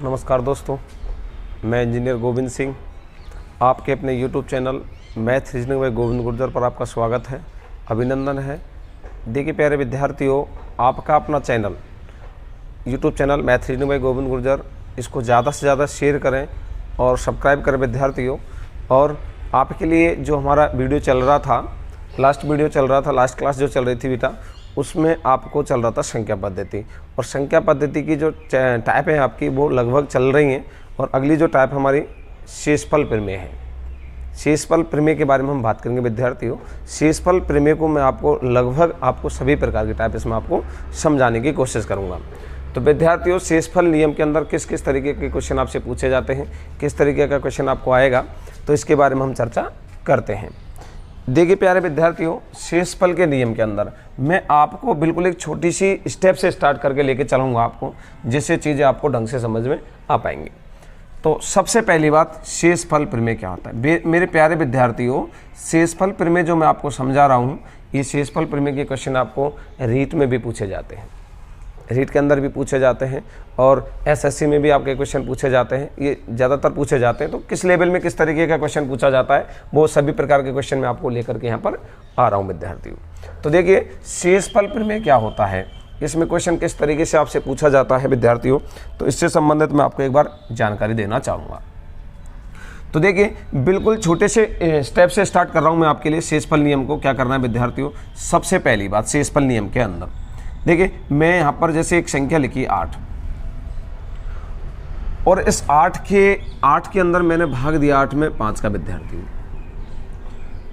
नमस्कार दोस्तों, मैं इंजीनियर गोविंद सिंह। आपके अपने YouTube channel math reasoning bye Govind Gurjar पर आपका स्वागत है, अभिनंदन है। देखिए प्यारे विद्यार्थियों, आपका अपना channel YouTube channel math reasoning bye Govind Gurjar, इसको ज़्यादा से ज़्यादा शेयर करें और सब्सक्राइब करें विद्यार्थियों। और आपके लिए जो हमारा वीडियो चल रहा था, लास्ट क्लास जो चल रही थी बेटा, उसमें आपको चल रहा था संख्या पद्धति। और संख्या पद्धति की जो टाइप है आपकी वो लगभग चल रही हैं। और अगली जो टाइप हमारी शेषफल प्रमेय है। शेषफल प्रमेय के बारे में हम बात करेंगे विद्यार्थियों। शेषफल प्रमेय को मैं आपको सभी प्रकार की टाइप इसमें आपको समझाने की कोशिश करूँगा। तो विद्यार्थियों, शेषफल नियम के अंदर किस किस तरीके के क्वेश्चन आपसे पूछे जाते हैं, किस तरीके का क्वेश्चन आपको आएगा, तो इसके बारे में हम चर्चा करते हैं। देखिए प्यारे विद्यार्थियों, शेषफल के नियम के अंदर मैं आपको बिल्कुल एक छोटी सी स्टेप से स्टार्ट करके लेके चलूँगा आपको, जिससे चीज़ें आपको ढंग से समझ में आ पाएंगी। तो सबसे पहली बात, शेषफल प्रमेय क्या होता है। मेरे प्यारे विद्यार्थियों, शेषफल प्रमेय जो मैं आपको समझा रहा हूँ, ये शेषफल प्रमेय के क्वेश्चन आपको रीट में भी पूछे जाते हैं, रीट के अंदर भी पूछे जाते हैं, और एसएससी में भी आपके क्वेश्चन पूछे जाते हैं। ये ज़्यादातर पूछे जाते हैं। तो किस लेवल में किस तरीके का क्वेश्चन पूछा जाता है, वो सभी प्रकार के क्वेश्चन मैं आपको लेकर के यहाँ पर आ रहा हूँ विद्यार्थियों। तो देखिए, शेषफल प्रमेय क्या होता है, इसमें क्वेश्चन किस तरीके से आपसे पूछा जाता है विद्यार्थियों, तो इससे संबंधित मैं आपको एक बार जानकारी देना चाहूँगा। तो देखिए, बिल्कुल छोटे से स्टेप से स्टार्ट कर रहा हूँ मैं आपके लिए। शेषफल नियम को क्या करना है विद्यार्थियों, सबसे पहली बात शेषफल नियम के अंदर देखिए, मैं यहाँ पर जैसे एक संख्या लिखी 8, और इस 8 के अंदर मैंने भाग दिया 8 में 5 का विद्यार्थी।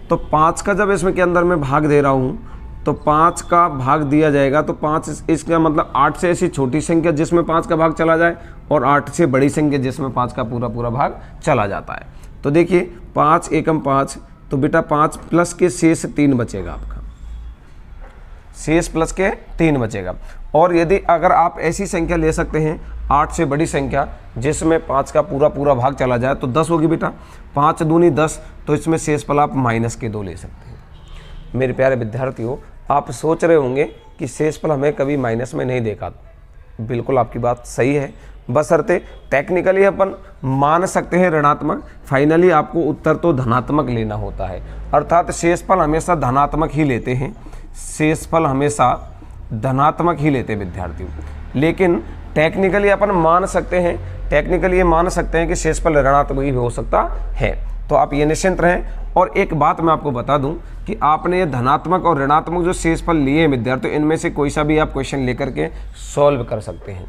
तो 5 का जब इसमें के अंदर मैं भाग दे रहा हूँ, तो 5 का भाग दिया जाएगा। तो 5 इसका मतलब 8 से ऐसी छोटी संख्या जिसमें 5 का भाग चला जाए, और 8 से बड़ी संख्या जिसमें 5 का पूरा भाग चला जाता है। तो देखिए, 5 एकम 5, तो बेटा 5 प्लस के शेष 3 बचेगा आपका, शेष प्लस के 3 बचेगा। और यदि अगर आप ऐसी संख्या ले सकते हैं 8 से बड़ी संख्या जिसमें 5 का पूरा भाग चला जाए, तो 10 होगी बेटा। 5 दूनी 10, तो इसमें शेषफल आप -2 ले सकते हैं। मेरे प्यारे विद्यार्थियों, आप सोच रहे होंगे कि शेषफल हमें कभी माइनस में नहीं देखा। बिल्कुल आपकी बात सही है, बशर्ते टेक्निकली अपन मान सकते हैं ऋणात्मक, फाइनली आपको उत्तर तो धनात्मक लेना होता है। अर्थात शेषफल हमेशा धनात्मक ही लेते हैं, शेषफल हमेशा धनात्मक ही लेते हैं विद्यार्थियों। लेकिन टेक्निकली अपन मान सकते हैं, ये मान सकते हैं कि शेषफल ऋणात्मक ही हो सकता है। तो आप ये निश्चिंत रहें। और एक बात मैं आपको बता दूं कि आपने ये धनात्मक और ऋणात्मक जो शेषफल लिए हैं विद्यार्थियों, इनमें से कोई सा भी आप क्वेश्चन लेकर के सॉल्व कर सकते हैं।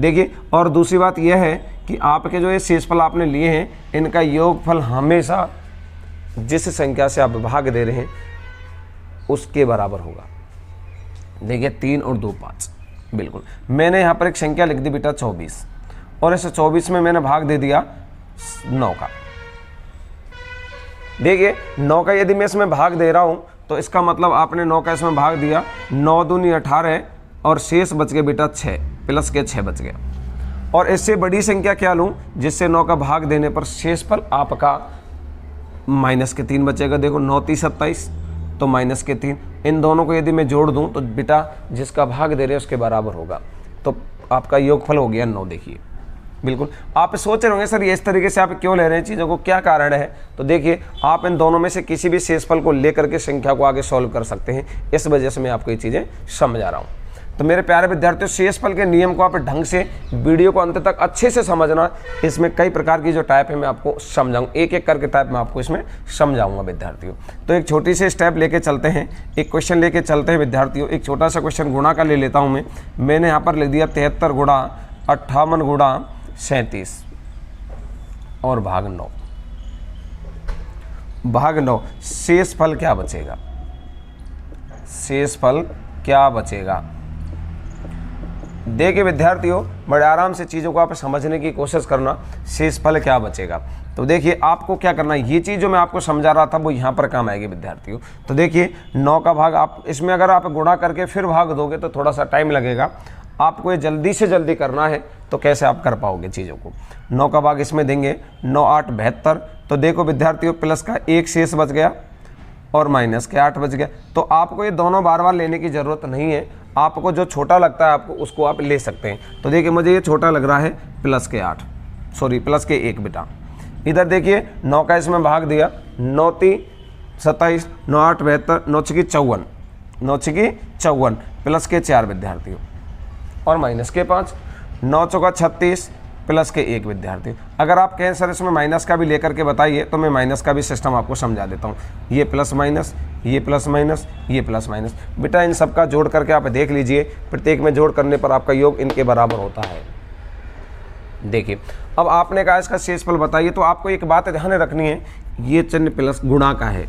देखिए, और दूसरी बात यह है कि आपके जो ये शेषफल आपने लिए हैं, इनका योगफल हमेशा जिस संख्या से आप भाग दे रहे हैं उसके बराबर होगा। देखिए, 3 और 2 5। बिल्कुल, मैंने यहाँ पर एक संख्या लिख दी बेटा 24, और इस 24 में मैंने भाग दे दिया 9 का। देखिए, 9 का यदि मैं इसमें भाग दे रहा हूँ, तो इसका मतलब आपने 9 का इसमें भाग दिया, 9 दूनी 18, और शेष बच गए बेटा 6, प्लस के 6 बच गया। और इससे बड़ी संख्या क्या लूँ जिससे 9 का भाग देने पर शेषफल आपका -3 बचेगा। देखो, 9 3 27, तो -3। इन दोनों को यदि मैं जोड़ दूं, तो बेटा जिसका भाग दे रहे हैं उसके बराबर होगा। तो आपका योगफल हो गया 9। देखिए, बिल्कुल आप सोच रहे होंगे सर ये इस तरीके से आप क्यों ले रहे हैं चीज़ों को, क्या कारण है। तो देखिए, आप इन दोनों में से किसी भी शेषफल को लेकर के संख्या को आगे सॉल्व कर सकते हैं। इस वजह से मैं आपको ये चीज़ें समझा रहा हूँ। तो मेरे प्यारे विद्यार्थियों, शेषफल के नियम को आप ढंग से वीडियो को अंत तक अच्छे से समझना। इसमें कई प्रकार की जो टाइप है मैं आपको समझाऊंगा, एक एक करके टाइप मैं आपको इसमें समझाऊंगा विद्यार्थियों। तो एक छोटी सी स्टेप लेके चलते हैं, एक क्वेश्चन लेके चलते हैं विद्यार्थियों। एक छोटा सा क्वेश्चन गुणा का ले लेता हूँ मैंने यहाँ पर लिख दिया 73 गुणा 58 गुणा 37 और भाग 9। शेषफल क्या बचेगा, शेषफल क्या बचेगा। देखिए विद्यार्थियों, बड़े आराम से चीज़ों को आप समझने की कोशिश करना, शेषफल क्या बचेगा। तो देखिए, आपको क्या करना है, ये चीज़ जो मैं आपको समझा रहा था वो यहाँ पर काम आएगी विद्यार्थियों। तो देखिए, 9 का भाग आप इसमें अगर आप गुणा करके फिर भाग दोगे तो थोड़ा सा टाइम लगेगा। आपको ये जल्दी से जल्दी करना है, तो कैसे आप कर पाओगे चीज़ों को। 9 का भाग इसमें देंगे, 9 8 72। तो देखो विद्यार्थियों, प्लस का 1 शेष बच गया और माइनस के 8 बच गया। तो आपको ये दोनों बार बार लेने की ज़रूरत नहीं है। आपको जो छोटा लगता है आपको उसको आप ले सकते हैं। तो देखिए मुझे ये छोटा लग रहा है प्लस के 1 बेटा। इधर देखिए 9 का इसमें भाग दिया, 9 × 27, 9 × 8 = 72, 9 × 6 = 54, 9 × 6 = 54 प्लस के 4 विद्यार्थियों और माइनस के 5, 9 × 4 = 36 प्लस के 1 विद्यार्थी। अगर आप कहें सर इसमें माइनस का भी लेकर के बताइए तो मैं माइनस का भी सिस्टम आपको समझा देता हूँ। ये प्लस माइनस, ये प्लस माइनस, ये प्लस माइनस। बेटा इन सब का जोड़ करके आप देख लीजिए, प्रत्येक में जोड़ करने पर आपका योग इनके बराबर होता है। देखिए अब आपने कहा इसका शेषफल बताइए, तो आपको एक बात ध्यान रखनी है, ये चिन्ह प्लस गुणा का है।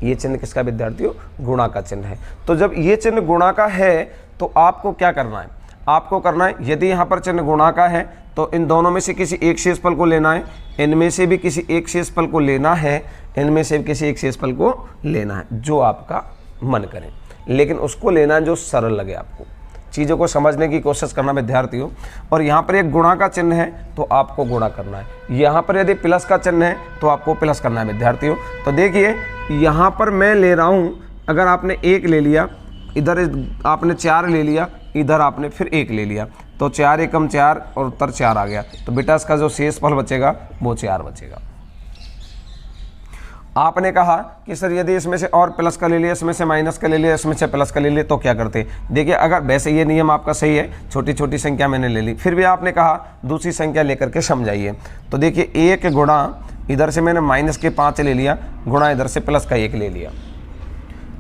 ये चिन्ह किसका विद्यार्थियों? गुणा का चिन्ह है। तो जब ये चिन्ह गुणा का है तो आपको क्या करना है? आपको करना है, यदि यहाँ पर चिन्ह गुणा का है तो इन दोनों में से किसी एक शेषफल को लेना है, इनमें से भी किसी एक शेषफल को लेना है, इनमें से भी किसी एक शेषफल को लेना है, जो आपका मन करे, लेकिन उसको लेना है जो सरल लगे आपको। चीज़ों को समझने की कोशिश करना विद्यार्थियों। और यहाँ पर एक गुणा का चिन्ह है तो आपको गुणा करना है, यहाँ पर यदि प्लस का चिन्ह है तो आपको प्लस करना है विद्यार्थियों। तो देखिए यहाँ पर मैं ले रहा हूँ, अगर आपने 1 ले लिया, इधर आपने 4 ले लिया, इधर आपने फिर 1 ले लिया, तो 4 एकम 4 और उत्तर 4 आ गया। तो बेटा इसका जो शेषफल बचेगा वो 4 बचेगा। आपने कहा कि सर यदि इसमें से और प्लस का ले लिया, इसमें से माइनस का ले लिया, इसमें से प्लस का ले लिया, तो क्या करते? देखिए अगर वैसे ये नियम आपका सही है, छोटी छोटी संख्या मैंने ले ली, फिर भी आपने कहा दूसरी संख्या लेकर के समझाइए। तो देखिए 1 गुणा, इधर से मैंने माइनस के 5 ले लिया, गुणा इधर से प्लस का 1 ले लिया।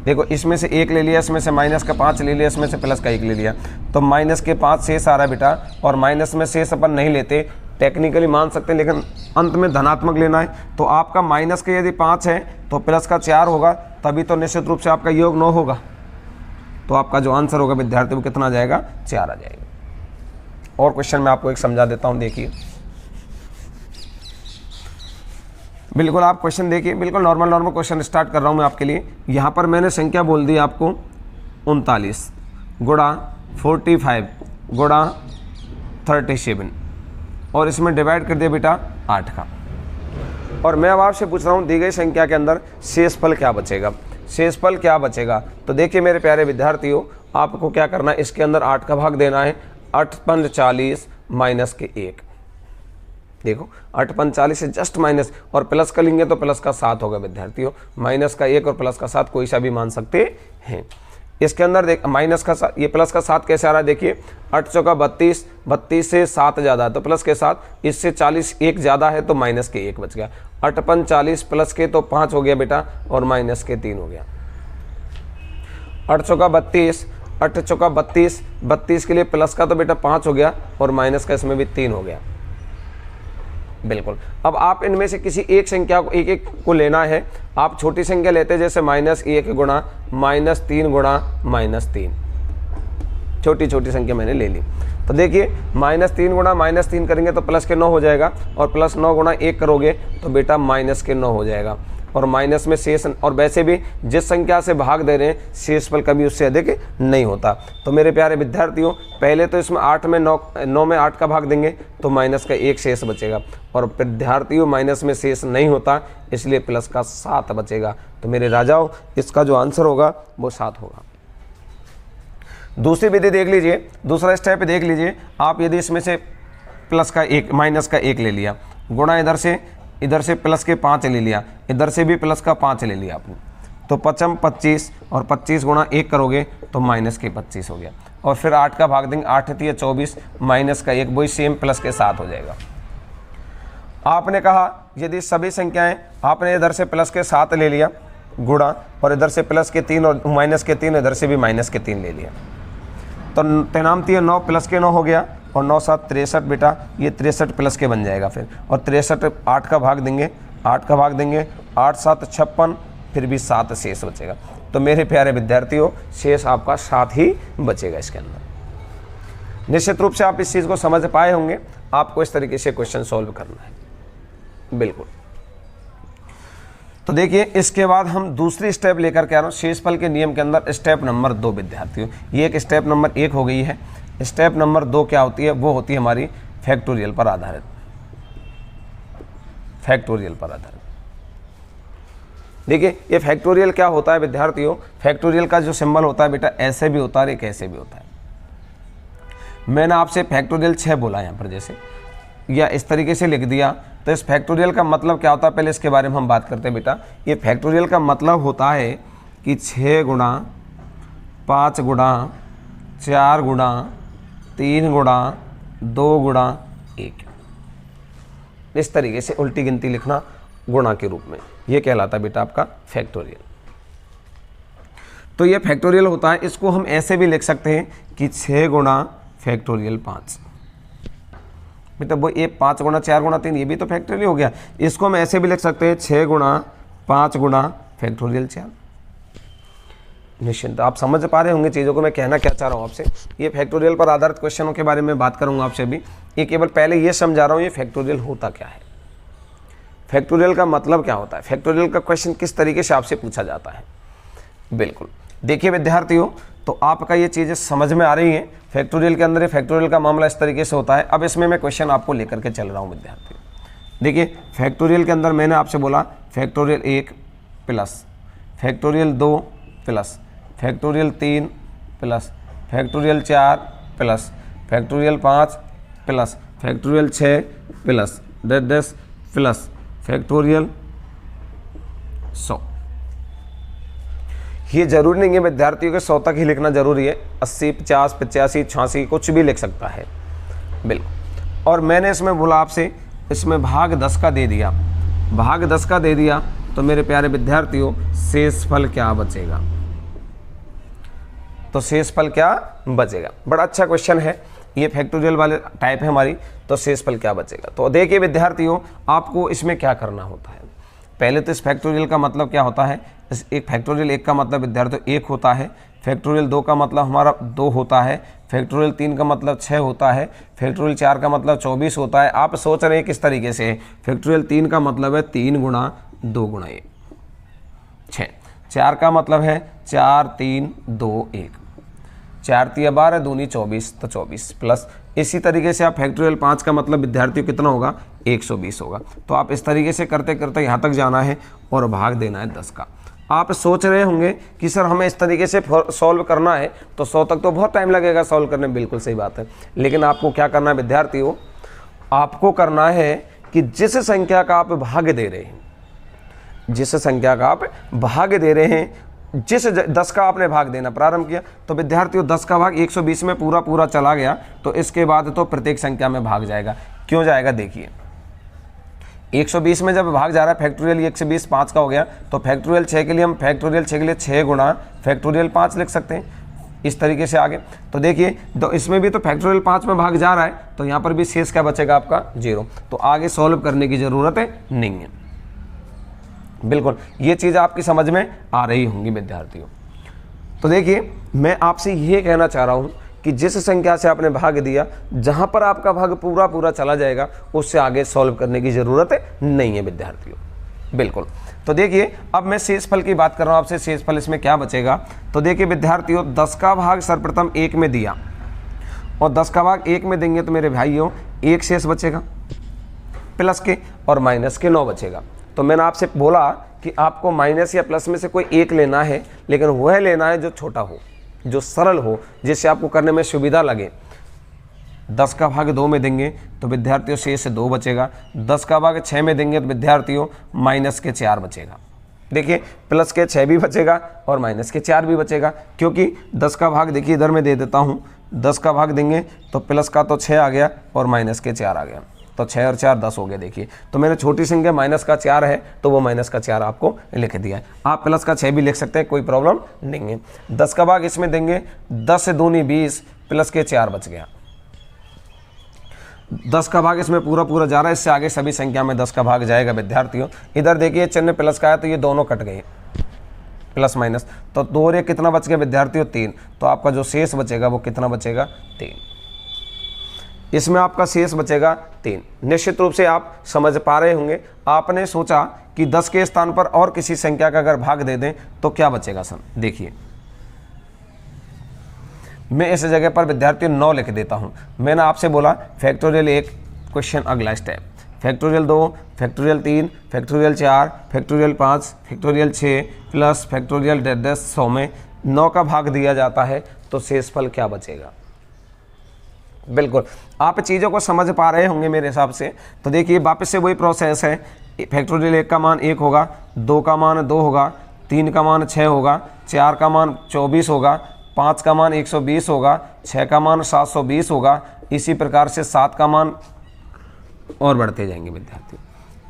देखो इसमें से 1 ले लिया, इसमें से माइनस का 5 ले लिया, इसमें से प्लस का 1 ले लिया, तो माइनस के 5 शेष आ रहा है बेटा। और माइनस में शेष अपन नहीं लेते, टेक्निकली मान सकते हैं, लेकिन अंत में धनात्मक लेना है। तो आपका माइनस के यदि 5 है तो प्लस का 4 होगा, तभी तो निश्चित रूप से आपका योग 9 होगा। तो आपका जो आंसर होगा विद्यार्थी वो कितना आ जाएगा? 4 आ जाएगा। और क्वेश्चन मैं आपको एक समझा देता हूँ, देखिए बिल्कुल आप क्वेश्चन देखिए, बिल्कुल नॉर्मल क्वेश्चन स्टार्ट कर रहा हूँ मैं आपके लिए। यहाँ पर मैंने संख्या बोल दी आपको 39 गुणा 45 गुणा 37 और इसमें डिवाइड कर दिया बेटा 8 का। और मैं अब आपसे पूछ रहा हूँ दी गई संख्या के अंदर शेषफल क्या बचेगा? शेषफल क्या बचेगा? तो देखिए मेरे प्यारे विद्यार्थियों, आपको क्या करना है, इसके अंदर 8 का भाग देना है। 8 × 5 = 40 माइनस के 1। देखो 8 × 5 = 40 से जस्ट माइनस, और प्लस का लेंगे तो प्लस का 7 होगा विद्यार्थियों। माइनस का 1 और प्लस का 7 कोई सा भी मान सकते हैं। इसके अंदर देख माइनस का 7, ये प्लस का 7 कैसे आ रहा है? देखिए 8 × 4 = 32, 32 से 7 ज़्यादा है तो प्लस के 7, इससे 40 1 ज़्यादा है तो माइनस के 1 बच गया। 8 × 5 = 40 प्लस के तो 5 हो गया बेटा, और माइनस के 3 हो गया। 8 × 4 = 32, 8 × 4 = 32, 32 के लिए प्लस का तो बेटा 5 हो गया, और माइनस का इसमें भी 3 हो गया। बिल्कुल। अब आप इनमें से किसी एक संख्या को एक को लेना है। आप छोटी संख्या लेते हैं, जैसे -1 गुणा -3 गुणा -3, छोटी छोटी संख्या मैंने ले ली। तो देखिए -3 गुणा -3 करेंगे तो प्लस के 9 हो जाएगा, और प्लस 9 गुणा 1 करोगे तो बेटा माइनस के 9 हो जाएगा। और माइनस में शेष, और वैसे भी जिस संख्या से भाग दे रहे हैं शेषफल कभी उससे अधिक नहीं होता। तो मेरे प्यारे विद्यार्थियों, पहले तो इसमें 8 में 9 में 8 का भाग देंगे तो माइनस का 1 शेष बचेगा, और विद्यार्थियों माइनस में शेष नहीं होता, इसलिए प्लस का 7 बचेगा। तो मेरे राजाओं, इसका जो आंसर होगा वो 7 होगा। दूसरी विधि देख लीजिए, दूसरा स्टेप देख लीजिए आप। यदि इसमें से प्लस का 1 माइनस का 1 ले लिया, गुणा इधर से प्लस के 5 ले लिया, इधर से भी प्लस का 5 ले लिया आपने, तो 5 × 25, और 25 गुणा 1 करोगे तो माइनस के 25 हो गया। और फिर 8 का भाग देंगे, 8 × 3 = 24 माइनस का 1, वही सेम प्लस के 7 हो जाएगा। आपने कहा यदि सभी संख्याएं, आपने इधर से प्लस के 7 ले लिया गुणा, और इधर से प्लस के 3 और माइनस के 3, इधर से भी माइनस के 3 ले लिया, तो 3 9 प्लस के 9 हो गया, और 9 7 63 बेटा, ये 63 प्लस के बन जाएगा फिर। और 63 8 का भाग देंगे, 8 7 56, फिर भी 7 शेष बचेगा। तो मेरे प्यारे विद्यार्थियों, शेष आपका 7 ही बचेगा इसके अंदर। निश्चित रूप से आप इस चीज़ को समझ पाए होंगे। आपको इस तरीके से क्वेश्चन सॉल्व करना है, बिल्कुल। तो देखिए इसके बाद हम दूसरी स्टेप लेकर के आ रहा हूँ शेषफल के नियम के अंदर, स्टेप नंबर 2 विद्यार्थियों। ये एक स्टेप नंबर 1 हो गई है। स्टेप नंबर 2 क्या होती है? वो होती है हमारी फैक्टोरियल पर आधारित। फैक्टोरियल पर आधारित। देखिए ये फैक्टोरियल क्या होता है विद्यार्थियों, फैक्टोरियल का जो सिंबल होता है बेटा ऐसे भी होता है और एक ऐसे भी होता है। मैंने आपसे फैक्टोरियल 6 बोला यहाँ पर जैसे, या इस तरीके से लिख दिया, तो इस फैक्टोरियल का मतलब क्या होता है पहले इसके बारे में हम बात करते हैं बेटा। ये फैक्टोरियल का मतलब होता है कि 6 गुणा 5 गुणा 4 गुणा 3 गुणा 2 गुणा 1, इस तरीके से उल्टी गिनती लिखना गुणा के रूप में, ये कहलाता है बेटा आपका फैक्टोरियल। तो ये फैक्टोरियल होता है, इसको हम ऐसे भी लिख सकते हैं कि 6 गुणा फैक्टोरियल 5। बेटा वो ये 5 गुणा 4 गुणा 3 ये भी तो फैक्टोरियल हो गया। इसको हम ऐसे भी लिख सकते हैं 6 गुणा 5 गुणा फैक्टोरियल 4। निश्चिंत आप समझ पा रहे होंगे चीज़ों को मैं कहना क्या चाह रहा हूँ आपसे। ये फैक्टोरियल पर आधारित क्वेश्चनों के बारे में बात करूँगा आपसे अभी। ये केवल पहले ये समझा रहा हूँ ये फैक्टोरियल होता क्या है, फैक्टोरियल का मतलब क्या होता है, फैक्टोरियल का क्वेश्चन किस तरीके से आपसे पूछा जाता है। बिल्कुल देखिए विद्यार्थियों, तो आपका ये चीज़ें समझ में आ रही हैं। फैक्टोरियल के अंदर फैक्टोरियल का मामला इस तरीके से होता है। अब इसमें मैं क्वेश्चन आपको लेकर के चल रहा हूँ विद्यार्थियों। देखिए फैक्टोरियल के अंदर मैंने आपसे बोला factorial 1 plus factorial 2 plus factorial 3 plus factorial 4 plus factorial 5 plus factorial 6 plus dash plus factorial 100। ये जरूरी नहीं है विद्यार्थियों के 100 तक ही लिखना जरूरी है, 80 50 85 86 कुछ भी लिख सकता है। बिल्कुल। और मैंने इसमें बोला आपसे इसमें भाग 10 का दे दिया, भाग 10 का दे दिया, तो मेरे प्यारे विद्यार्थियों शेषफल क्या बचेगा, तो शेषफल क्या बचेगा। बड़ा अच्छा क्वेश्चन है, ये फैक्टोरियल वाले टाइप है हमारी, तो शेषफल क्या बचेगा। तो देखिए विद्यार्थियों आपको इसमें क्या करना होता है। पहले तो इस फैक्टोरियल का मतलब क्या होता है, इस एक फैक्टोरियल 1 का मतलब विद्यार्थियों 1 होता है, फैक्टोरियल 2 का मतलब हमारा 2 होता है, फैक्टोरियल 3 का मतलब 6 होता है, फैक्टोरियल 4 का मतलब 24 होता है। आप सोच रहे हैं किस तरीके से, फैक्टोरियल 3 का मतलब है 3 गुणा 2 गुणा 1 6, 4 का मतलब है 4 3 2 1, 4 3 12 दूनी 24 तो 24 प्लस इसी तरीके से आप फैक्टोरियल 5 का मतलब विद्यार्थियों कितना होगा 120 होगा। तो आप इस तरीके से करते करते यहाँ तक जाना है और भाग देना है 10 का। आप सोच रहे होंगे कि सर हमें इस तरीके से सॉल्व करना है तो 100 तक तो बहुत टाइम लगेगा सॉल्व करने में, बिल्कुल सही बात है। लेकिन आपको क्या करना है विद्यार्थियों, आपको करना है कि जिस संख्या का आप भाग दे रहे हैं, जिस संख्या का आप भाग दे रहे हैं, जिस 10 का आपने भाग देना प्रारंभ किया, तो विद्यार्थियों 10 का भाग 120 में पूरा पूरा चला गया, तो इसके बाद तो प्रत्येक संख्या में भाग जाएगा। क्यों जाएगा देखिए, 120 में जब भाग जा रहा है फैक्टोरियल 120 5 का हो गया, तो फैक्टोरियल 6 के लिए हम फैक्टोरियल 6 के लिए 6 गुणा फैक्टोरियल 5 लिख सकते हैं इस तरीके से आगे। तो देखिए तो इसमें भी तो फैक्टोरियल 5 में भाग जा रहा है, तो यहाँ पर भी शेष क्या बचेगा आपका 0। तो आगे सॉल्व करने की ज़रूरत नहीं है। बिल्कुल ये चीज़ आपकी समझ में आ रही होंगी विद्यार्थियों। तो देखिए मैं आपसे ये कहना चाह रहा हूँ कि जिस संख्या से आपने भाग दिया, जहाँ पर आपका भाग पूरा पूरा चला जाएगा उससे आगे सॉल्व करने की ज़रूरत नहीं है विद्यार्थियों। बिल्कुल। तो देखिए अब मैं शेषफल की बात कर रहा हूँ आपसे, शेषफल इसमें क्या बचेगा। तो देखिए विद्यार्थियों 10 का भाग सर्वप्रथम 1 में दिया और 10 का भाग 1 में देंगे तो मेरे भाइयों 1 शेष बचेगा, प्लस के और माइनस के 9 बचेगा। तो मैंने आपसे बोला कि आपको माइनस या प्लस में से कोई एक लेना है, लेकिन वह लेना है जो छोटा हो, जो सरल हो, जिससे आपको करने में सुविधा लगे। 10 का भाग 2 में देंगे तो विद्यार्थियों शेष 2 बचेगा, 10 का भाग 6 में देंगे तो विद्यार्थियों माइनस के 4 बचेगा। देखिए प्लस के 6 भी बचेगा और माइनस के 4 भी बचेगा, क्योंकि 10 का भाग देखिए इधर में दे देता हूँ, 10 का भाग देंगे तो प्लस का तो 6 आ गया और माइनस के 4 आ गया, तो 6 और 4 10 हो गया। देखिए तो मैंने छोटी संख्या माइनस का 4 है तो वो माइनस का 4 आपको लिख दिया है। आप प्लस का 6 भी लिख सकते हैं, कोई प्रॉब्लम नहीं है। 10 का भाग इसमें देंगे, 10 से दूनी 20 प्लस के 4 बच गया। 10 का भाग इसमें पूरा पूरा जा रहा है, इससे आगे सभी संख्या में 10 का भाग जाएगा विद्यार्थियों। इधर देखिए चिन्ह प्लस का है तो ये दोनों कट गए, प्लस माइनस, तो 2 और 1 कितना बच गया विद्यार्थियों 3। तो आपका जो शेष बचेगा वो कितना बचेगा 3, इसमें आपका शेष बचेगा 3। निश्चित रूप से आप समझ पा रहे होंगे। आपने सोचा कि 10 के स्थान पर और किसी संख्या का अगर भाग दे दें तो क्या बचेगा सर। देखिए मैं इस जगह पर विद्यार्थियों 9 लिख देता हूं। मैंने आपसे बोला फैक्टोरियल 1 क्वेश्चन, अगला step factorial 2, factorial 3, factorial 4, factorial 5, factorial 6 plus factorial 100 में 9 का भाग दिया जाता है तो शेषफल क्या बचेगा। बिल्कुल आप चीज़ों को समझ पा रहे होंगे मेरे हिसाब से। तो देखिए वापस से वही प्रोसेस है, फैक्टोरियल 1 का मान 1 होगा, 2 का मान 2 होगा, 3 का मान 6 होगा, 4 का मान 24 होगा, 5 का मान 120 होगा, 6 का मान 720 होगा, इसी प्रकार से 7 का मान और बढ़ते जाएंगे विद्यार्थी।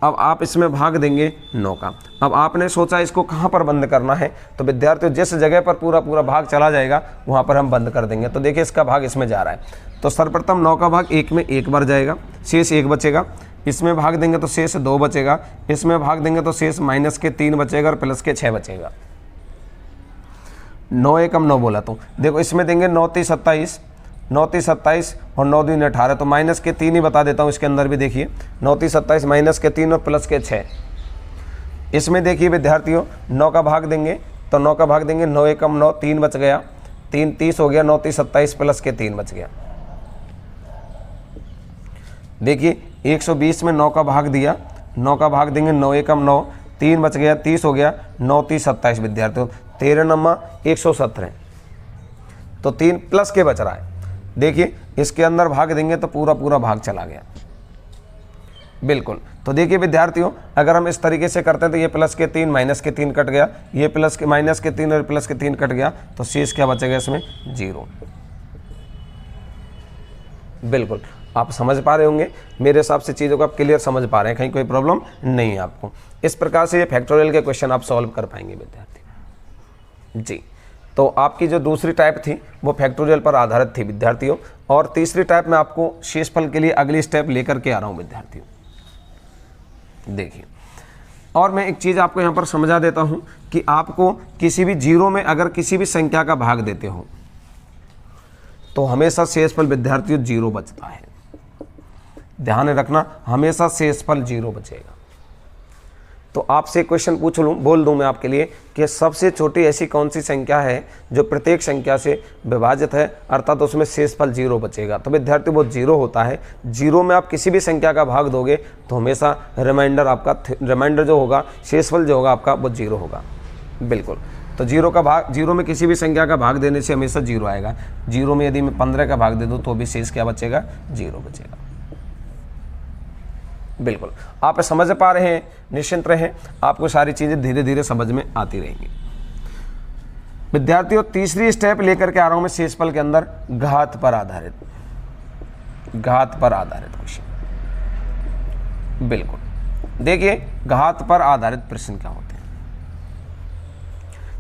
अब आप इसमें भाग देंगे 9 का। अब आपने सोचा इसको कहाँ पर बंद करना है, तो विद्यार्थियों जिस जगह पर पूरा पूरा भाग चला जाएगा वहाँ पर हम बंद कर देंगे। तो देखिए इसका भाग इसमें जा रहा है, तो सर्वप्रथम 9 का भाग 1 में 1 बार जाएगा, शेष 1 बचेगा। इसमें भाग देंगे तो शेष 2 बचेगा, इसमें भाग देंगे तो शेष माइनस के 3 बचेगा और प्लस के 6 बचेगा। 9 एकम 9 बोला तो देखो इसमें देंगे 9 3 27, 9 3 27 और 9 2 18, तो माइनस के 3 ही बता देता हूँ इसके अंदर भी। देखिए 9 3 27 माइनस के 3 और प्लस के 6। इसमें देखिए विद्यार्थियों 9 का भाग देंगे तो 9 का भाग देंगे 9 एकम 9, 3 बच गया, 3 30 हो गया, 9 3 27 प्लस के 3 बच गया। देखिए 120 में 9 का भाग दिया, 9 का भाग देंगे 9 एकम 9, 3 बच गया, 30 हो गया, 9 30 27 विद्यार्थियों 13 नमा 117, तो 3 प्लस के बच रहा है। देखिए इसके अंदर भाग देंगे तो पूरा पूरा भाग चला गया। बिल्कुल तो देखिए विद्यार्थियों अगर हम इस तरीके से करते हैं तो ये प्लस के 3 माइनस के 3 कट गया, ये प्लस के माइनस के 3 और प्लस के 3 कट गया, तो शेष क्या बचेगा इसमें 0। बिल्कुल आप समझ पा रहे होंगे मेरे हिसाब से, चीज़ों को आप क्लियर समझ पा रहे हैं, कहीं कोई प्रॉब्लम नहीं है आपको। इस प्रकार से ये फैक्टोरियल के क्वेश्चन आप सॉल्व कर पाएंगे विद्यार्थी जी। तो आपकी जो दूसरी टाइप थी वो फैक्टोरियल पर आधारित थी विद्यार्थियों, और तीसरी टाइप में आपको शेषफल के लिए अगली स्टेप लेकर के आ रहा हूँ विद्यार्थियों। देखिए और मैं एक चीज़ आपको यहाँ पर समझा देता हूँ कि आपको किसी भी जीरो में अगर किसी भी संख्या का भाग देते हो तो हमेशा शेषफल विद्यार्थियों 0 बचता है। ध्यान रखना हमेशा शेषफल 0 बचेगा। तो आपसे क्वेश्चन पूछ लूँ, बोल दूँ मैं आपके लिए कि सबसे छोटी ऐसी कौन सी संख्या है जो प्रत्येक संख्या से विभाजित है, अर्थात उसमें शेषफल 0 बचेगा। तो विद्यार्थी वो 0 होता है। 0 में आप किसी भी संख्या का भाग दोगे तो हमेशा रिमाइंडर आपका रिमाइंडर जो होगा, शेषफल जो होगा आपका वो 0 होगा। बिल्कुल तो 0 का भाग, 0 में किसी भी संख्या का भाग देने से हमेशा 0 आएगा। 0 में यदि मैं 15 का भाग दे दूँ तो भी शेष क्या बचेगा, 0 बचेगा। बिल्कुल आप समझ पा रहे हैं, निश्चिंत रहें, आपको सारी चीज़ें धीरे धीरे समझ में आती रहेंगी विद्यार्थियों। तीसरी स्टेप लेकर के आ रहा हूं मैं शेषफल के अंदर, घात पर आधारित क्वेश्चन। बिल्कुल देखिए घात पर आधारित प्रश्न क्या होते हैं,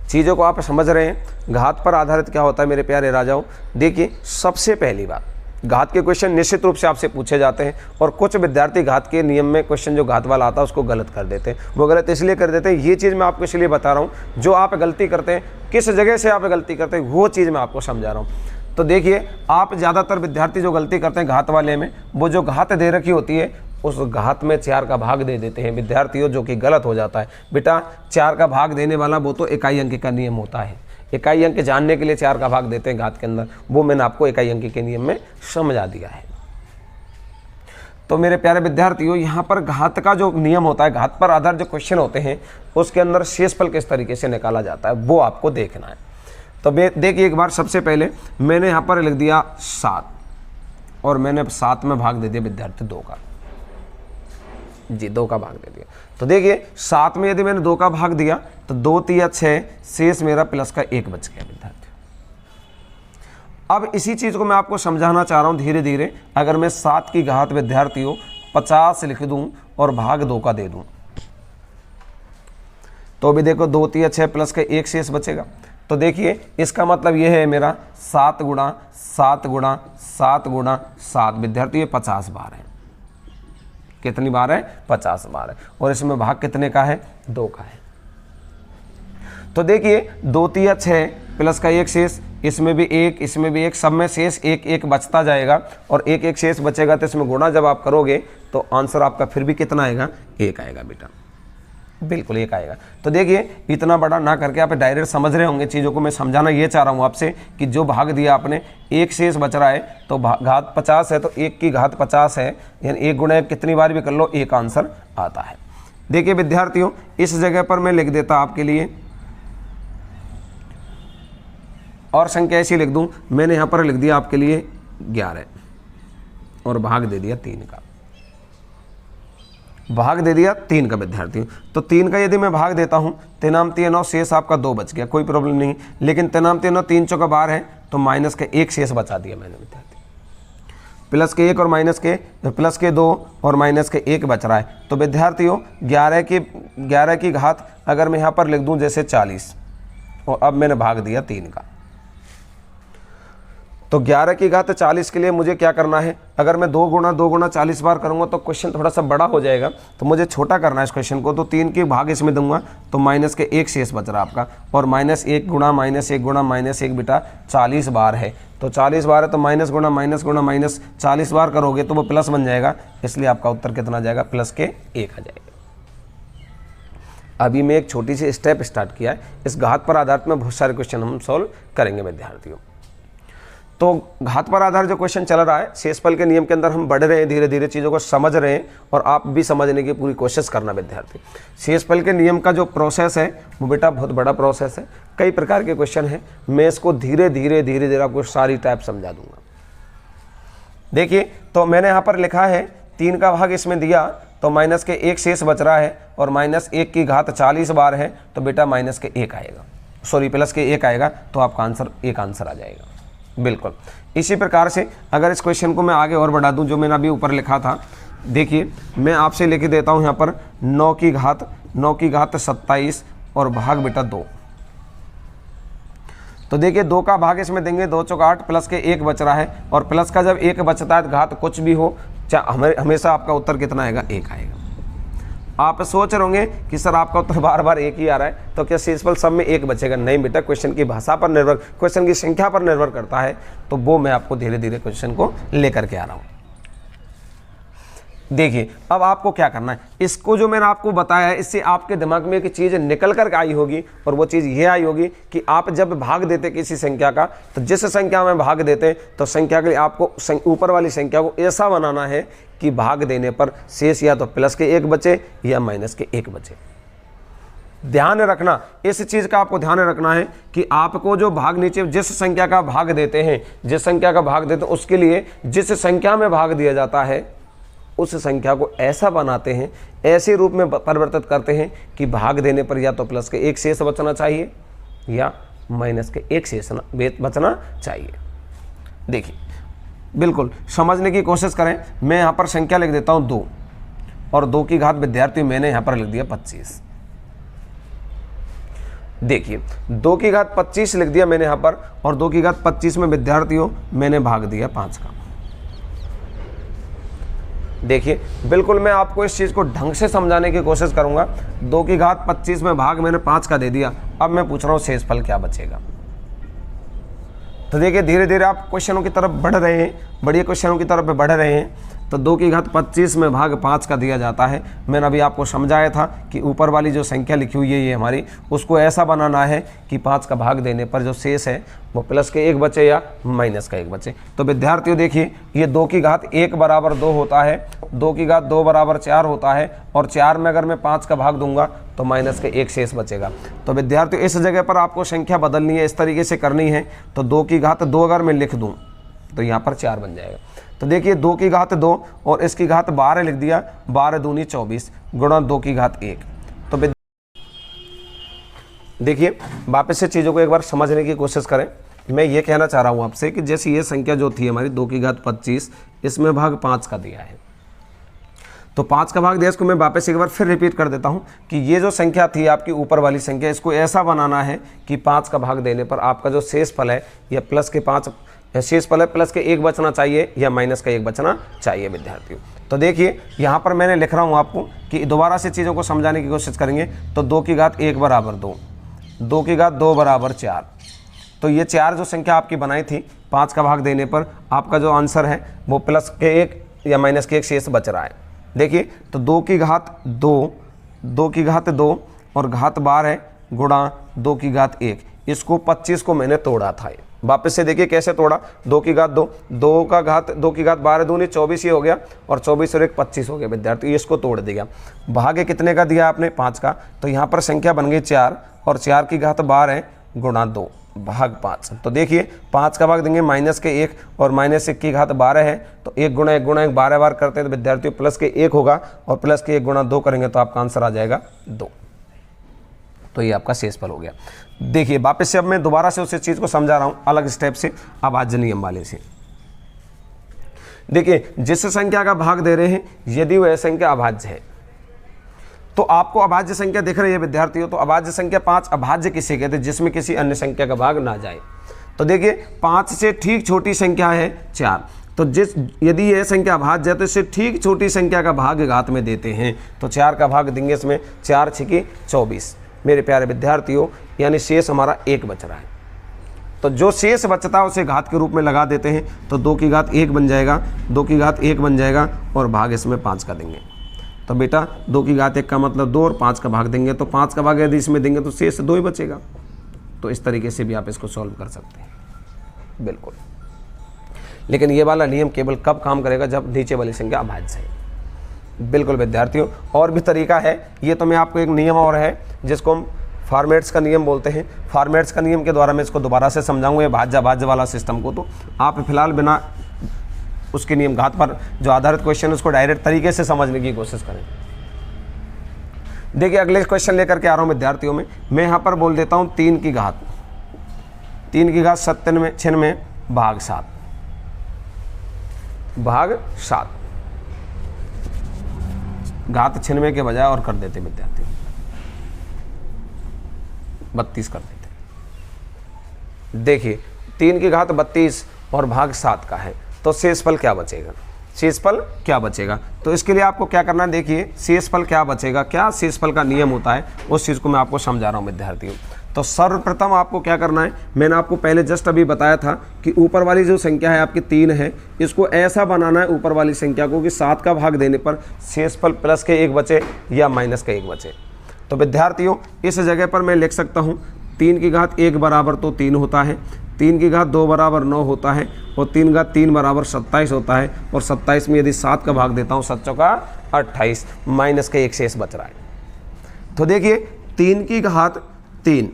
चीज़ों को आप समझ रहे हैं। घात पर आधारित क्या होता है मेरे प्यारे राजाओं। देखिए सबसे पहली बात, घात के क्वेश्चन निश्चित रूप से आपसे पूछे जाते हैं, और कुछ विद्यार्थी घात के नियम में क्वेश्चन जो घात वाला आता है उसको गलत कर देते हैं। वो गलत इसलिए कर देते हैं, ये चीज़ मैं आपको इसलिए बता रहा हूँ, जो आप गलती करते हैं किस जगह से आप गलती करते हैं वो चीज़ मैं आपको समझा रहा हूँ। तो देखिए आप ज़्यादातर विद्यार्थी जो गलती करते हैं घात वाले में, वो जो घात दे रखी होती है उस घात में 4 का भाग दे देते हैं विद्यार्थियों, जो कि गलत हो जाता है। बेटा 4 का भाग देने वाला वो तो इकाई अंक का नियम होता है, इकाई अंक जानने के लिए 4 का भाग देते हैं घात के अंदर, वो मैंने आपको इकाई अंक के नियम में समझा दिया है। तो मेरे प्यारे विद्यार्थियों यहाँ पर घात का जो नियम होता है, घात पर आधारित जो क्वेश्चन होते हैं उसके अंदर शेषफल किस तरीके से निकाला जाता है वो आपको देखना है। तो देखिए एक बार सबसे पहले मैंने यहाँ पर लिख दिया 7 और मैंने 7 में भाग दे दिया विद्यार्थी 2 का, जी 2 का भाग दे दिया। तो देखिए 7 में यदि मैंने 2 का भाग दिया तो 2 3 6, शेष मेरा प्लस का 1 बच गया विद्यार्थी। अब इसी चीज़ को मैं आपको समझाना चाह रहा हूँ धीरे धीरे। अगर मैं 7 की घात विद्यार्थियों 50 लिख दूं और भाग 2 का दे दूं तो भी देखो 2 3 6 प्लस का 1 शेष बचेगा। तो देखिए इसका मतलब ये है मेरा 7 गुणा 7 गुणा 7 गुणा 7 विद्यार्थी 50 बार है। कितनी बार है, 50 बार है। और इसमें भाग कितने का है, 2 का है। तो देखिए 2 3 6 प्लस का 1 शेष, इसमें भी 1 इसमें भी 1, सब में शेष 1 1 बचता जाएगा और 1 1 शेष बचेगा। तो इसमें गुणा जब आप करोगे तो आंसर आपका फिर भी कितना आएगा, 1 आएगा बेटा। बिल्कुल एक आएगा। तो देखिए इतना बड़ा ना करके आप डायरेक्ट समझ रहे होंगे चीज़ों को। मैं समझाना ये चाह रहा हूँ आपसे कि जो भाग दिया आपने, एक शेष बच रहा है, तो घात 50 है तो 1 की घात 50 है, यानी 1 गुणा 1 कितनी बार भी कर लो, एक आंसर आता है। देखिए विद्यार्थियों, इस जगह पर मैं लिख देता आपके लिए, और संख्या ऐसी लिख दूं, मैंने यहाँ पर लिख दिया आपके लिए 11 और भाग दे दिया 3 का, भाग दे दिया 3 का विद्यार्थियों। तो 3 का यदि मैं भाग देता हूँ, 3 3 9 शेष आपका 2 बच गया, कोई प्रॉब्लम नहीं। लेकिन 3 3 9 3 चौका 12 है, तो माइनस के 1 शेष बचा दिया मैंने विद्यार्थी। प्लस के 1 और माइनस के, प्लस के 2 और माइनस के 1 बच रहा है। तो विद्यार्थियों 11 की घात अगर मैं यहाँ पर लिख दूँ जैसे 40, और अब मैंने भाग दिया 3 का, तो 11 की घात 40 के लिए मुझे क्या करना है, अगर मैं 2 गुणा 40 बार करूंगा तो क्वेश्चन थोड़ा सा बड़ा हो जाएगा, तो मुझे छोटा करना है इस क्वेश्चन को। तो 3 की भाग इसमें दूंगा तो माइनस के 1 शेष बच रहा आपका, और माइनस 1 गुणा माइनस 1 गुणा माइनस 1 बेटा 40 बार है, तो 40 बार है तो माइनस गुणा माइनस 40 बार करोगे तो वो प्लस बन जाएगा, इसलिए आपका उत्तर कितना आ जाएगा, प्लस के 1 आ जाएगा। अभी मैं एक छोटी सी स्टेप स्टार्ट किया है, इस घात पर आधारित में बहुत सारे क्वेश्चन हम सॉल्व करेंगे विद्यार्थियों। तो घात पर आधार जो क्वेश्चन चल रहा है, शेषफल के नियम के अंदर हम बढ़ रहे हैं, धीरे धीरे चीज़ों को समझ रहे हैं, और आप भी समझने की पूरी कोशिश करना विद्यार्थी। शेषफल के नियम का जो प्रोसेस है वो बेटा बहुत बड़ा प्रोसेस है, कई प्रकार के क्वेश्चन हैं, मैं इसको धीरे धीरे आपको सारी टाइप समझा दूंगा। देखिए तो मैंने यहाँ पर लिखा है 3 का भाग इसमें दिया तो माइनस के 1 शेष बच रहा है, और माइनस 1 की घात 40 बार है, तो बेटा माइनस के 1 आएगा, सॉरी प्लस के 1 आएगा, तो आपका आंसर 1 आंसर आ जाएगा। बिल्कुल इसी प्रकार से अगर इस क्वेश्चन को मैं आगे और बढ़ा दूं, जो मैंने अभी ऊपर लिखा था, देखिए मैं आपसे लिख देता हूं यहाँ पर 9 की घात 27 और भाग बेटा 2। तो देखिए 2 का भाग इसमें देंगे, 2 चौका 8, प्लस के 1 बच रहा है, और प्लस का जब 1 बचता है घात कुछ भी हो, हमेशा आपका उत्तर कितना आएगा, 1 आएगा। आप सोच रहे होंगे कि सर आपका उत्तर बार बार 1 ही आ रहा है, तो क्या शेषफल सब में 1 बचेगा? नहीं बेटा, क्वेश्चन की भाषा पर निर्भर, क्वेश्चन की संख्या पर निर्भर करता है, तो वो मैं आपको धीरे धीरे क्वेश्चन को लेकर के आ रहा हूँ। देखिए अब आपको क्या करना है, इसको जो मैंने आपको बताया है, इससे आपके दिमाग में एक चीज़ निकल कर आई होगी, और वो चीज़ ये आई होगी कि आप जब भाग देते किसी संख्या का, तो जिस संख्या में भाग देते तो संख्या के लिए आपको ऊपर वाली संख्या को ऐसा बनाना है कि भाग देने पर शेष या तो प्लस के 1 बचे या माइनस के 1 बचे। ध्यान रखना, इस चीज़ का आपको ध्यान रखना है कि आपको जो भाग नीचे जिस संख्या का भाग देते हैं, जिस संख्या का भाग देते हैं उसके लिए जिस संख्या में भाग दिया जाता है उस संख्या को ऐसा बनाते हैं, ऐसे रूप में परिवर्तित करते हैं कि भाग देने पर या तो प्लस के 1 शेष बचना चाहिए या माइनस के 1 शेष बचना चाहिए। देखिए बिल्कुल समझने की कोशिश करें। मैं यहाँ पर संख्या लिख देता हूँ 2, और 2 की घात विद्यार्थी मैंने यहाँ पर लिख दिया 25। देखिए 2 की घात 25 लिख दिया मैंने यहाँ पर, और 2 की घात 25 में विद्यार्थियों मैंने भाग दिया 5 का। देखिए बिल्कुल मैं आपको इस चीज़ को ढंग से समझाने की कोशिश करूंगा। 2 की घात 25 में भाग मैंने 5 का दे दिया, अब मैं पूछ रहा हूँ शेषफल क्या बचेगा। तो देखिए धीरे धीरे आप क्वेश्चनों की तरफ बढ़ रहे हैं, बड़े क्वेश्चनों की तरफ बढ़ रहे हैं। तो 2 की घात 25 में भाग 5 का दिया जाता है। मैंने अभी आपको समझाया था कि ऊपर वाली जो संख्या लिखी हुई है ये हमारी, उसको ऐसा बनाना है कि 5 का भाग देने पर जो शेष है वो प्लस के 1 बचे या माइनस का 1 बचे। तो विद्यार्थियों देखिए ये 2 की घात 1 बराबर 2 होता है, 2 की घात 2 बराबर 4 होता है, और 4 में अगर मैं 5 का भाग दूंगा तो माइनस के 1 शेष बचेगा। तो विद्यार्थियों इस जगह पर आपको संख्या बदलनी है, इस तरीके से करनी है। तो 2 की घात 2 अगर मैं लिख दूँ तो यहाँ पर 4 बन जाएगा। तो देखिए 2 की घात 2 और इसकी घात 12 लिख दिया, 12 दूनी 24 गुणा 2 की घात 1। तो देखिए वापस से चीज़ों को एक बार समझने की कोशिश करें। मैं ये कहना चाह रहा हूँ आपसे कि जैसे ये संख्या जो थी हमारी 2 की घात 25, इसमें भाग 5 का दिया है, तो 5 का भाग दिया, इसको मैं वापस एक बार फिर रिपीट कर देता हूँ कि ये जो संख्या थी आपकी ऊपर वाली संख्या, इसको ऐसा बनाना है कि 5 का भाग देने पर आपका जो शेषफल है या प्लस के 5 शेषफल है, प्लस के 1 बचना चाहिए या माइनस का 1 बचना चाहिए विद्यार्थियों। तो देखिए यहाँ पर मैंने लिख रहा हूँ आपको कि दोबारा से चीज़ों को समझाने की कोशिश करेंगे। तो 2 की घात 1 बराबर 2, 2 की घात 2 बराबर 4। तो ये 4 जो संख्या आपकी बनाई थी 5 का भाग देने पर आपका जो आंसर है वो प्लस के 1 या माइनस के 1 शेष बच रहा है। देखिए तो 2 की घात 2 2 की घात 2 और घात 12 गुणा 2 की घात 1, इसको 25 को मैंने तोड़ा था। वापस से देखिए कैसे तोड़ा, 2 की घात 2, 2 की घात 12 दूनी 24 ही हो गया और 24 और 1 25 हो गया विद्यार्थी, इसको तोड़ दिया। भाग्य कितने का दिया आपने 5 का, तो यहाँ पर संख्या बन गई 4 और 4 की घात 12 गुणा 2 भाग 5। तो देखिए 5 का भाग देंगे माइनस के 1 और माइनस 1 की घात 12 है, तो 1 गुणा 1 गुणा 1 12 बार करते हैं तो विद्यार्थियों प्लस के 1 होगा और प्लस के 1 गुणा 2 करेंगे तो आपका आंसर आ जाएगा 2। तो ये आपका शेषफल हो गया। देखिए वापस से अब मैं दोबारा से उस चीज़ को समझा रहा हूँ अलग स्टेप से, अभाज्य नियम वाले से। देखिए जिस संख्या का भाग दे रहे हैं यदि वह संख्या अभाज्य है तो आपको अभाज्य संख्या दिख रही है विद्यार्थियों, तो अभाज्य संख्या 5 अभाज्य किसे कहते हैं, जिसमें किसी अन्य संख्या का भाग ना जाए। तो देखिए 5 से ठीक छोटी संख्या है 4, तो यदि यह संख्या अभाज्य है तो इससे ठीक छोटी संख्या का भाग घात में देते हैं, तो 4 का भाग देंगे इसमें, 4 6 24 मेरे प्यारे विद्यार्थियों, यानी शेष हमारा 1 बच रहा है। तो जो शेष बचता है उसे घात के रूप में लगा देते हैं, तो 2 की घात 1 बन जाएगा, 2 की घात 1 बन जाएगा और भाग इसमें 5 का देंगे। तो बेटा 2 की घात 1 का मतलब 2 और 5 का भाग देंगे, तो 5 का भाग यदि इसमें देंगे तो शेष 2 ही बचेगा। तो इस तरीके से भी आप इसको सॉल्व कर सकते हैं, बिल्कुल। लेकिन ये वाला नियम केवल कब काम करेगा, जब नीचे वाली संख्या अभाज्य है। बिल्कुल विद्यार्थियों, और भी तरीका है, ये तो मैं आपको एक नियम और है जिसको हम फॉर्मेट्स का नियम बोलते हैं। फॉर्मेट्स का नियम के द्वारा मैं इसको दोबारा से समझाऊंगा, ये भाज्य वाला सिस्टम को। तो आप फिलहाल बिना उसके नियम घात पर जो आधारित क्वेश्चन है उसको डायरेक्ट तरीके से समझने की कोशिश करें। देखिए अगले क्वेश्चन लेकर के आ रहा हूँ विद्यार्थियों में, मैं यहाँ पर बोल देता हूँ 3 की घात 96 भाग 7 घात 96 के बजाय और कर देते विद्यार्थी 32 कर देते। देखिए 3 की घात 32 और भाग 7 का है, तो शेषफल क्या बचेगा, शेषफल क्या बचेगा। तो इसके लिए आपको क्या करना है, देखिए शेषफल क्या बचेगा, क्या शेषफल का नियम होता है उस चीज़ को मैं आपको समझा रहा हूँ विद्यार्थियों। तो सर्वप्रथम आपको क्या करना है, मैंने आपको पहले जस्ट अभी बताया था कि ऊपर वाली जो संख्या है आपकी 3 है, इसको ऐसा बनाना है ऊपर वाली संख्या को कि 7 का भाग देने पर शेषफल प्लस के 1 बचे या माइनस का 1 बचे। तो विद्यार्थियों इस जगह पर मैं लिख सकता हूँ 3 की घात 1 बराबर तो 3 होता है, 3 की घात 2 बराबर 9 होता है और 3 घात 3 बराबर 27 होता है, और 27 में यदि 7 का भाग देता हूँ 7 चौका 28 माइनस का 1 शेष बच रहा है। तो देखिए 3 की घात 3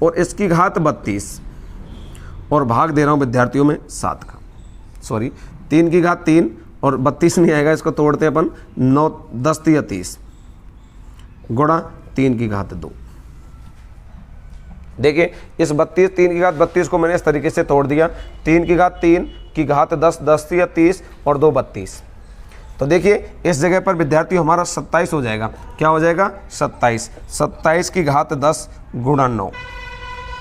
और इसकी घात 32 और भाग दे रहा हूँ विद्यार्थियों में 7 का, सॉरी 3 की घात 3 और 32 नहीं आएगा, इसको तोड़ते अपन 9 10 3 30 गुणा 3 की घात 2। देखिए इस 3 की घात 32 को मैंने इस तरीके से तोड़ दिया, 3 की घात 3 की घात 10 10 3 30 और 2 32। तो देखिए इस जगह पर विद्यार्थी हमारा 27 हो जाएगा, क्या हो जाएगा 27 की घात 10 गुणा 9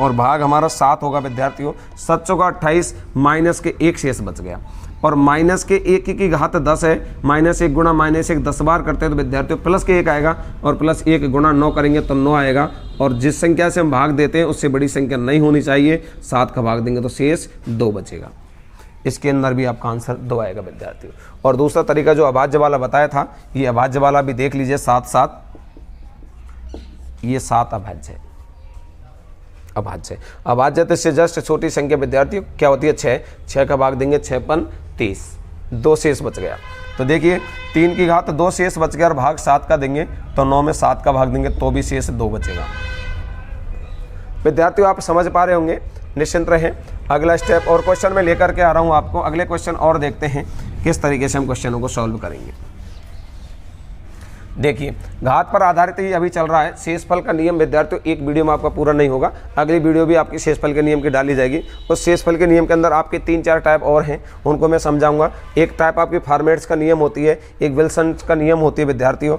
और भाग हमारा 7 होगा विद्यार्थियों, 7 चौका 28 माइनस के 1 शेष बच गया, और माइनस के 1 की घात 10 है, -1 गुणा -1 10 बार करते हैं तो विद्यार्थियों प्लस के 1 आएगा और प्लस 1 गुणा 9 करेंगे तो 9 आएगा, और जिस संख्या से हम भाग देते हैं उससे बड़ी संख्या नहीं होनी चाहिए, 7 का भाग देंगे तो शेष 2 बचेगा। इसके अंदर भी आपका आंसर 2 आएगा विद्यार्थियों। और दूसरा तरीका जो अभाज्य वाला बताया था, ये अभाज्य वाला भी देख लीजिए, 7 7 ये 7 अभाज्य है, अभाज्य तो इससे जस्ट छोटी संख्या विद्यार्थियों क्या होती है 6 का भाग देंगे 6 पन 30, 2 शेष बच गया। तो देखिए 3 की घात 2 शेष बच गया और भाग 7 का देंगे तो 9 में 7 का भाग देंगे तो भी शेष 2 बचेगा। विद्यार्थियों आप समझ पा रहे होंगे, निश्चिंत रहें। अगला स्टेप और क्वेश्चन में लेकर के आ रहा हूँ आपको, अगले क्वेश्चन और देखते हैं किस तरीके से हम क्वेश्चनों को सॉल्व करेंगे। देखिए घात पर आधारित ही अभी चल रहा है शेषफल का नियम विद्यार्थियों, एक वीडियो में आपका पूरा नहीं होगा, अगली वीडियो भी आपकी शेषफल के नियम की डाली जाएगी। उस शेषफल के नियम के अंदर आपके 3-4 टाइप और हैं, उनको मैं समझाऊंगा। एक टाइप आपकी फॉर्मेट्स का नियम होती है, एक विल्सन का नियम होती है विद्यार्थियों,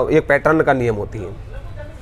एक पैटर्न का नियम होती है।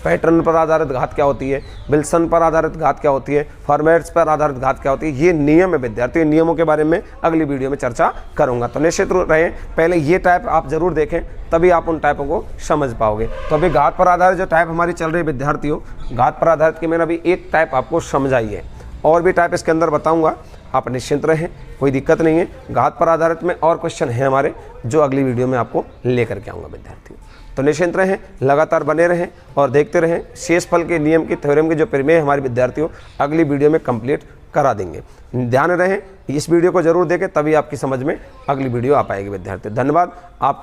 पैटर्न पर आधारित घात क्या होती है, विल्सन पर आधारित घात क्या होती है, फॉर्मेट्स पर आधारित घात क्या होती है, ये नियम है विद्यार्थियों। नियमों के बारे में अगली वीडियो में चर्चा करूंगा, तो निश्चित रहें पहले ये टाइप आप जरूर देखें, तभी आप उन टाइपों को समझ पाओगे। तो अभी घात पर आधारित जो टाइप हमारी चल रही है विद्यार्थियों, घात पर आधारित की मैंने अभी एक टाइप आपको समझाई है, और भी टाइप इसके अंदर बताऊँगा, आप निश्चिंत रहें, कोई दिक्कत नहीं है। घात पर आधारित में और क्वेश्चन है हमारे, जो अगली वीडियो में आपको लेकर के आऊँगा विद्यार्थियों। तो निश्चिंत रहें, लगातार बने रहें और देखते रहें। शेषफल के नियम की थ्योरम के जो प्रमेय हमारे विद्यार्थियों अगली वीडियो में कंप्लीट करा देंगे। ध्यान रहें, इस वीडियो को जरूर देखें, तभी आपकी समझ में अगली वीडियो आ पाएगी विद्यार्थियों। धन्यवाद आपका।